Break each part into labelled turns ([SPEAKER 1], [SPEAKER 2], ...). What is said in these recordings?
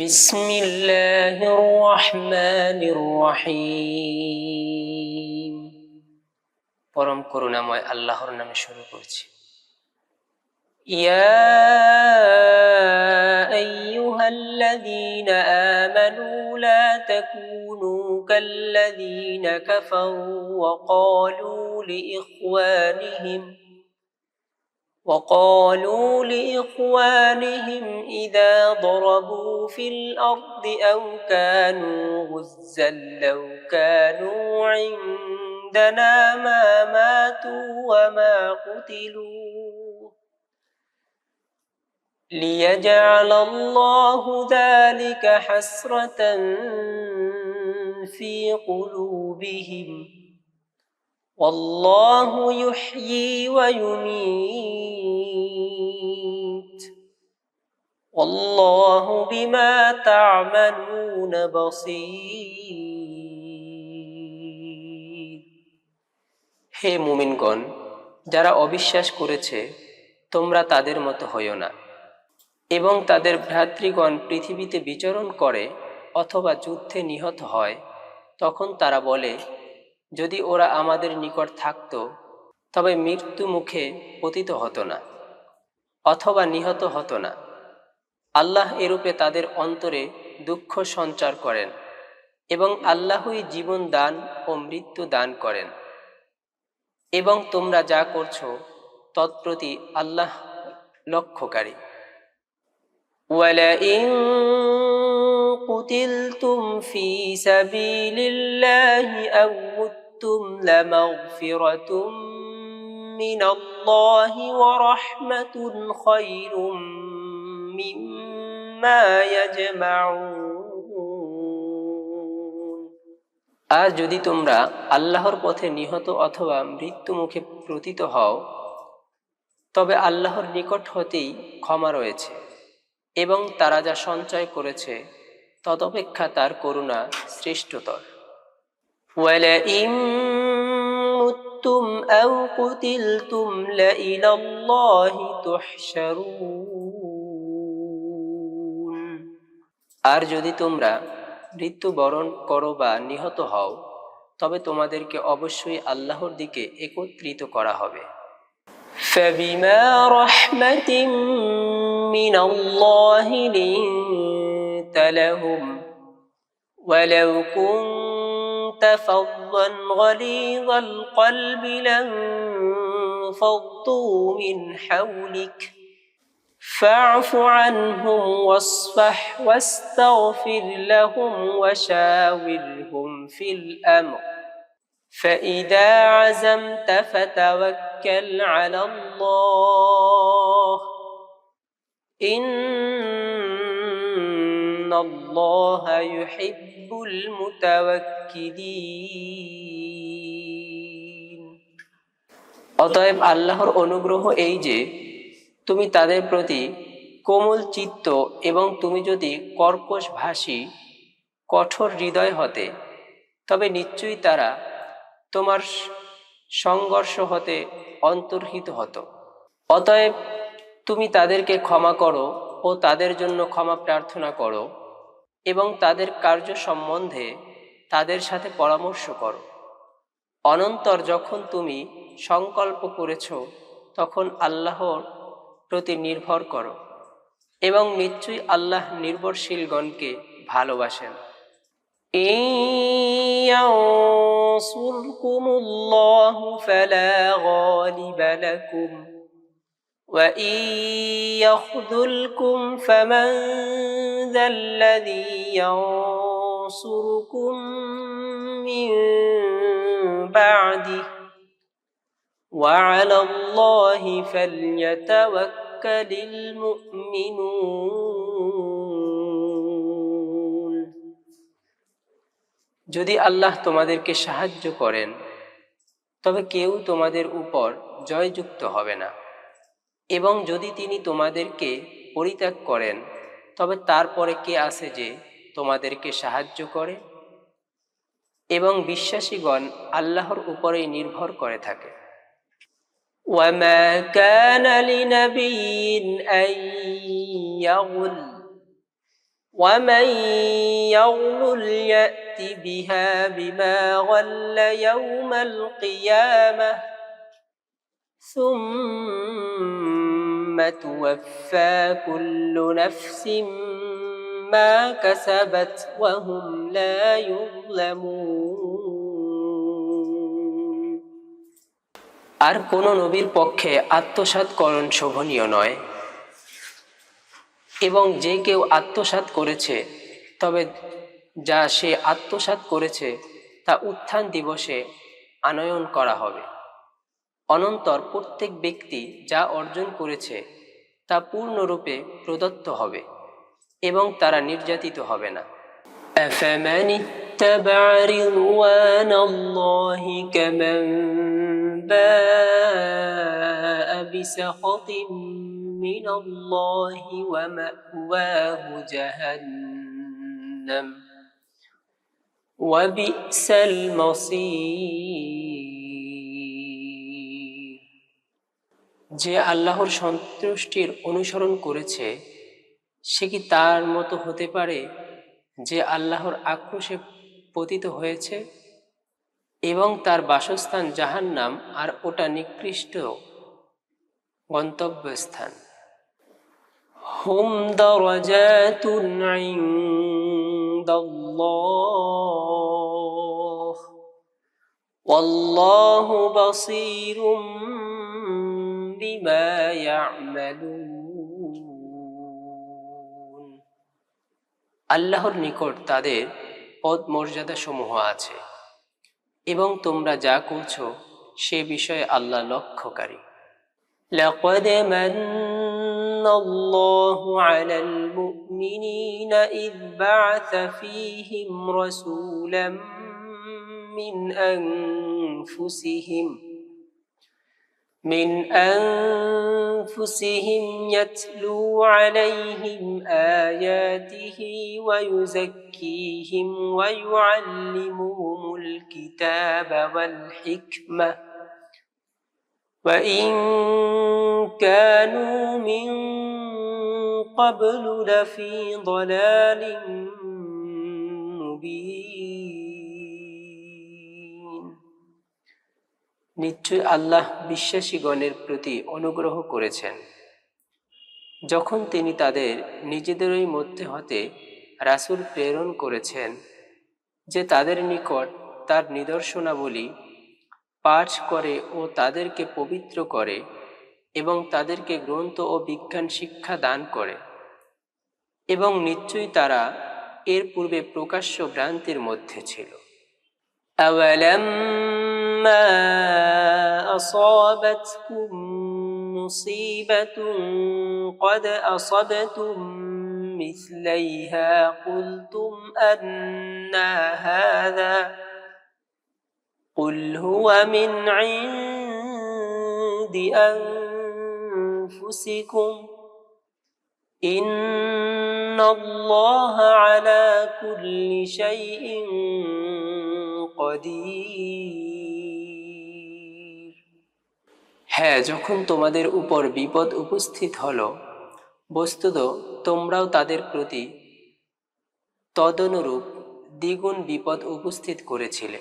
[SPEAKER 1] বিসমিল্লাহির রহমানির রহিম। পরম করুণাময় আল্লাহর নামে শুরু করছি। ইয়া আইয়ুহাল্লাযীনা আমানু লা তাকুনু কাল্লাযীনা কাফারু وقالوا لإخوانهم إذا ضربوا في الأرض أو كانوا غزا لو كانوا عندنا ما ماتوا وما قتلوا ليجعل الله ذلك حسرة في قلوبهم والله يحيي ويميت والله بما تعملون بصير। হে মুমিনগণ, যারা অবিশ্বাস করেছে তোমরা তাদের মতো হইও না, এবং তাদের ভ্রাতৃগণ পৃথিবীতে বিচরণ করে অথবা যুদ্ধে নিহত হয়, তখন তারা বলে, যদি ওরা আমাদের নিকট থাকত তবে মৃত্যু মুখে পতিত হতো না অথবা নিহত হতো না। আল্লাহ এরূপে তাদের অন্তরে দুঃখ সঞ্চার করেন, এবং আল্লাহই জীবন দান ও মৃত্যু দান করেন, এবং তোমরা যা করছো তৎপ্রতি আল্লাহ লক্ষ্যকারী। ওয়ালাইন কুতিলতুম ফি সাবিলিল্লাহি আও মুততুম লামাগফিরাতুম মিনাল্লাহি ওয়া রাহমাতুন খায়রুম মিম্মা ইয়াজমাউন। আর যদি তোমরা আল্লাহর পথে নিহত অথবা মৃত্যু মুখে পতিত হও, তবে আল্লাহর নিকট হতেই ক্ষমা রয়েছে, এবং তারা যা সঞ্চয় করেছে তদপেক্ষা তার করুণা শ্রেষ্ঠতর। ওয়ালাইন মুততুম আও কুতিলতুম লাইলাল্লাহি তুহশারুন। আর যদি তোমরা মৃত্যুবরণ করো বা নিহত হও, তবে তোমাদেরকে অবশ্যই আল্লাহর দিকে একত্রিত করা হবে। فبما رحمة من الله لنت لهم ولو كنت فظا غليظ القلب لانفضوا من حولك فاعف عنهم واصفح واستغفر لهم وشاورهم في الأمر فإذا عزمت فتوكل على الله إن الله يحب المتوكلين। অতএব আল্লাহর অনুগ্রহ এই যে তুমি তাদের প্রতি কোমল চিত্ত এবং তুমি যদি কর্কশ ভাষী কঠোর হৃদয় হতে, তবে নিশ্চয়ই তারা তোমার সংঘর্ষ হতে অন্তর্হিত হতো। অতএব তুমি তাদেরকে ক্ষমা করো ও তাদের জন্য ক্ষমা প্রার্থনা করো, এবং তাদের কার্য সম্বন্ধে তাদের সাথে পরামর্শ করো। অনন্তর যখন তুমি সংকল্প করেছ, তখন আল্লাহর প্রতি নির্ভর করো, এবং নিশ্চয়ই আল্লাহ নির্ভরশীলগণকে ভালোবাসেন। إن ينصركم الله فلا غالب لكم وإن يخذلكم فمن ذا الذي ينصركم من بعده وعلى الله فليتوكل المؤمنون। যদি আল্লাহ তোমাদেরকে সাহায্য করেন, তবে কেউ তোমাদের উপর জয়যুক্ত হবে না, এবং যদি তিনি তোমাদেরকে পরিত্যাগ করেন, তবে তারপরে কে আছে যে তোমাদেরকে সাহায্য করে? এবং বিশ্বাসীগণ আল্লাহর উপরেই নির্ভর করে থাকে। وما كان لنبي أن يغل ومن يغلل يأت بها بما غل يوم القيامة ثم توفى كل نفس ما كسبت وهم لا يظلمون। আর কোন নবীর পক্ষে আত্মসাৎকরণ শোভনীয় নয়, এবং যে কেউ আত্মসাৎ করেছে তবে যা সে আত্মসাৎ করেছে তা উত্থান দিবসে আনয়ন করা হবে। অনন্তর প্রত্যেক ব্যক্তি যা অর্জন করেছে তা পূর্ণরূপে প্রদত্ত হবে এবং তারা নির্যাতিত হবে না। أفمن اتبع رضوان الله كمن باء بسخط من الله ومأواه جهنم وبئس المصير। যে আল্লাহর সন্তুষ্টির অনুসরণ করেছে সে কি তার মতো হতে পারে যে আল্লাহর আক্রোশে পতিত হয়েছে এবং তার বাসস্থান জাহান্নাম, আর ওটা নিকৃষ্ট গন্তব্যস্থান। হুম দারাজাতুন ইনদাল্লাহ ওয়াল্লাহু বাসীরুম বিমা ইয়া'মালুন। আল্লাহর নিকট তাদের পদ মর্যাদা সমূহ আছে এবং তোমরা যা করছো সে বিষয়ে আল্লাহ লক্ষ্যকারী। لقد من الله على المؤمنين إذ بعث فيهم رسولا من أنفسهم يتلو عليهم آياته ويزكيهم ويعلمهم الكتاب والحكمة وإن كانوا من قبل لفي ضلال مبين। নিশ্চয় আল্লাহ বিশ্বাসীগণের প্রতি অনুগ্রহ করেছেন যখন তিনি তাদের নিজেদেরই মধ্যে হতে রাসূল প্রেরণ করেছেন যে তাদের নিকট তার নিদর্শনাবলী পাঠ করে ও তাদেরকে পবিত্র করে এবং তাদেরকে গ্রন্থ ও বিজ্ঞান শিক্ষা দান করে, এবং নিশ্চয়ই তারা এর পূর্বে প্রকাশ্য ভ্রান্তির মধ্যে ছিল। أَوَلَمَّا أَصَابَتْكُم مُّصِيبَةٌ قَدْ أَصَبْتُم مِّثْلَيْهَا قُلْتُمْ أَنَّىٰ هَٰذَا قُلْ هُوَ مِنْ عِندِ أَنفُسِكُمْ إِنَّ اللَّهَ عَلَىٰ كُلِّ شَيْءٍ قدير। হ্যাঁ, যখন তোমাদের উপর বিপদ উপস্থিত হলো বস্তুত তোমরাও তাদের প্রতি তদনুরূপ দ্বিগুণ বিপদ উপস্থিত করেছিলে।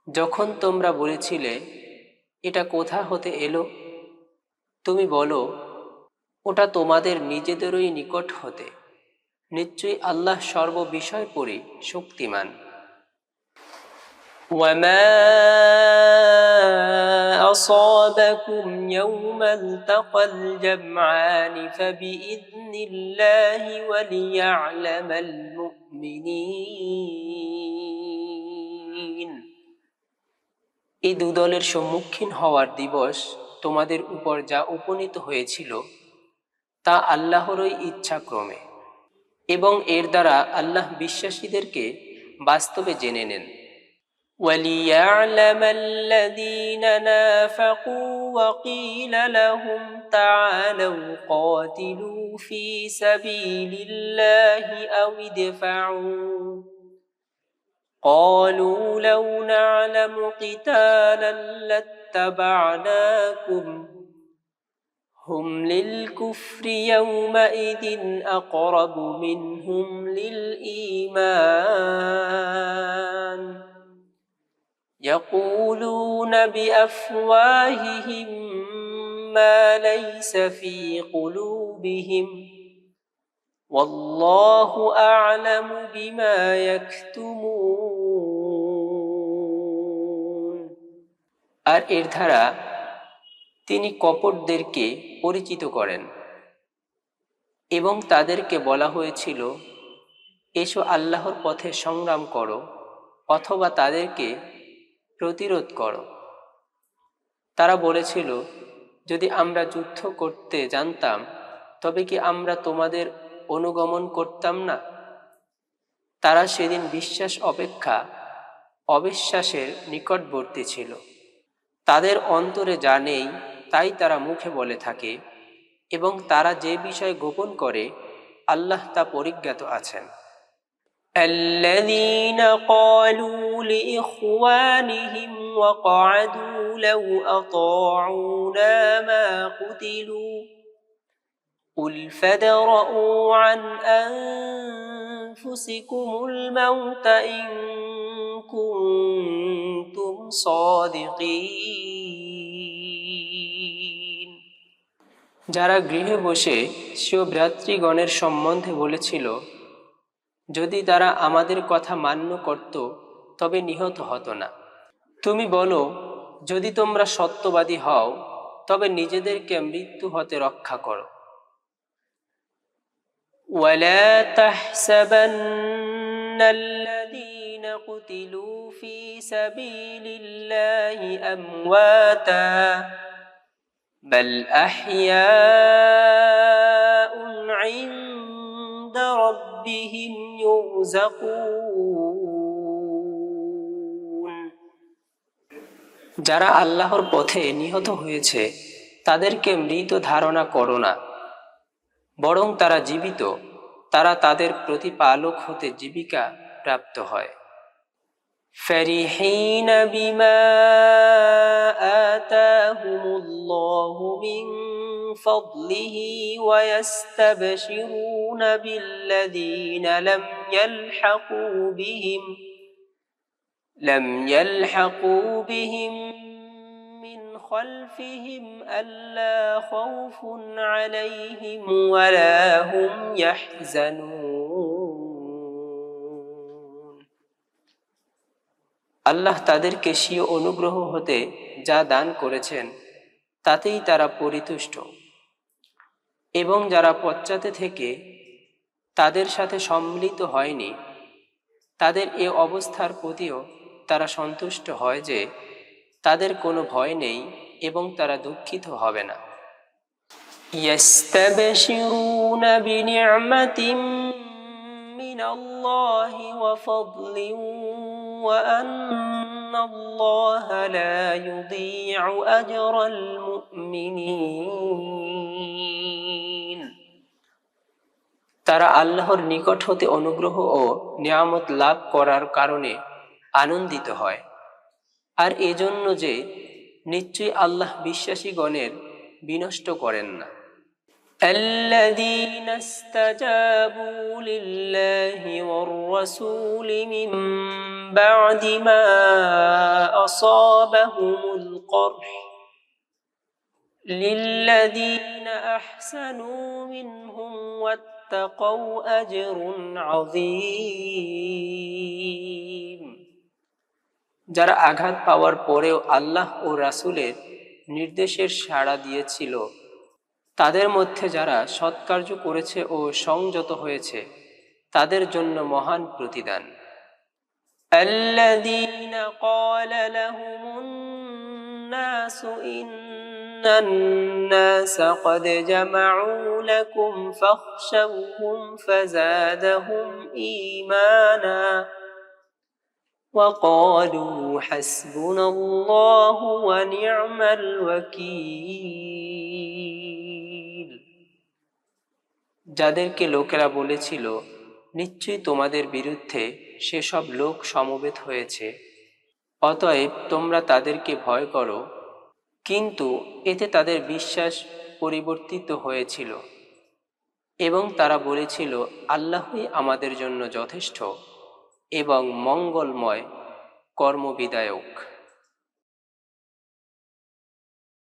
[SPEAKER 1] যখন তোমরা বলেছিলে এটা কোথা হতে এলো, তুমি বলো ওটা তোমাদের নিজেদেরই নিকট হতে। নিশ্চয়ই আল্লাহ সর্ববিষয় পরি শক্তিমান। وما أصابكم يوم التقى الجمعان فبإذن الله وليعلم المؤمنين। এই দুদলের সম্মুখীন হওয়ার দিবস তোমাদের উপর যা উপনীত হয়েছিল তা আল্লাহরই ইচ্ছাক্রমে, এবং এর দ্বারা আল্লাহ বিশ্বাসীদেরকে বাস্তবে জেনে নেন। وَلِيَعْلَمَ الَّذِينَ نَافَقُوا وَقِيلَ لَهُمْ تَعَالَوْا قَاتِلُوا فِي سَبِيلِ اللَّهِ أَوِ ادْفَعُوا قَالُوا لَوْ نَعْلَمُ قِتَالًا لَاتَّبَعْنَاكُمْ হুম লিল কুফরি ইয়াউমাইদিন আকরাবু মিনহুম লিল ঈমান ইয়াকুলুনা বিআফওয়াহিহিম মা লাইসা ফী কুলুবিহিম ওয়াল্লাহু আ'লামু বিমা ইয়াকতুমুন। আর এর দ্বারা তিনি কপটদেরকে পরিচিত করেন এবং তাদেরকে বলা হয়েছিল, এসো আল্লাহর পথে সংগ্রাম করো অথবা তাদেরকে প্রতিরোধ করো। তারা বলেছিল, যদি আমরা যুদ্ধ করতে জানতাম তবে কি আমরা তোমাদের অনুগমন করতাম না? তারা সেদিন বিশ্বাস অপেক্ষা অবিশ্বাসের নিকটবর্তী ছিল। তাদের অন্তরে যা নেই তাই তারা মুখে বলে থাকে এবং তারা যে বিষয় গোপন করে আল্লাহ তা পরিজ্ঞাত আছেন। الذين قالوا لإخوانهم وقعدوا لو أطاعونا ما قتلوا قل فادرءوا عن أنفسكم الموت إن كنتم صادقين। যারা গৃহে বসে স্বীয় ভ্রাতৃগণের সম্বন্ধে বলেছিল, যদি তারা আমাদের কথা মান্য করত তবে নিহত হতো না। তুমি বলো, যদি তোমরা সত্যবাদী হও তবে নিজেদেরকে মৃত্যু হতে রক্ষা করো। ওয়ালা তাহসাবান্নাল্লাযীনা কুতিলু ফী সাবীলিল্লাহি আমওয়াতা বাল আহইয়াউন ইনদা রাব্বিহিম ইউরযাকুন। যারা আল্লাহর পথে নিহত হয়েছে তাদেরকে মৃত ধারণা করো না, বরং তারা জীবিত, তারা তাদের প্রতিপালক হতে জীবিকা প্রাপ্ত হয়। ফারিহীন বিমা আতাহুমুল্লাহু মিন ফাদলিহি ওয়া ইস্তাবশিরুনা বিল্লাযীনা লাম ইয়ালহাকু বিহিম মিন খালফিহিম আল্লা খাউফুন আলাইহিম ওয়ালা হুম ইয়াহজানুন। আল্লাহ তাদেরকে স্বীয় অনুগ্রহ হতে যা দান করেছেন তাতেই তারা পরিতুষ্ট, এবং যারা পশ্চাতে থেকে তাদের সাথে সম্মিলিত হয়নি তাদের এ অবস্থার প্রতিও তারা সন্তুষ্ট হয় যে তাদের কোনো ভয় নেই এবং তারা দুঃখিত হবে না। ইয়াস্তাবশিরুনা বিনি'মাতিম মিনাল্লাহি ওয়া ফাদলিন ওয়া আন্নাল্লাহা লা ইউযী'ু আজরাল মুমিনিন। তারা আল্লাহর নিকট হতে অনুগ্রহ ও নিয়ামত লাভ করার কারণে আনন্দিত হয়, আর এজন্য যে নিশ্চয়ই আল্লাহ বিশ্বাসীগণের বিনষ্ট করেন না। الذين استجابوا لله والرسول من بعد ما أصابهم القرح للذين أحسنوا منهم واتقوا أجر عظيم। যারা আঘাত পাওয়ার পরেও আল্লাহ ও রাসূলের নির্দেশের সাড়া দিয়েছিল, তাদের মধ্যে যারা সৎকার্য করেছে ও সংযত হয়েছে তাদের জন্য মহান প্রতিদান। الذين قال لهم الناس إن الناس قد جمعوا لكم فاخشوهم فزادهم إيمانا وقالوا حسبنا الله ونعم الوكيل। যাদেরকে লোকেরা বলেছিল, নিশ্চয়ই তোমাদের বিরুদ্ধে সেসব লোক সমবেত হয়েছে, অতএব তোমরা তাদেরকে ভয় করো, কিন্তু এতে তাদের বিশ্বাস পরিবর্তিত হয়েছিল এবং তারা বলেছিল, আল্লাহই আমাদের জন্য যথেষ্ট এবং মঙ্গলময় কর্মবিধায়ক।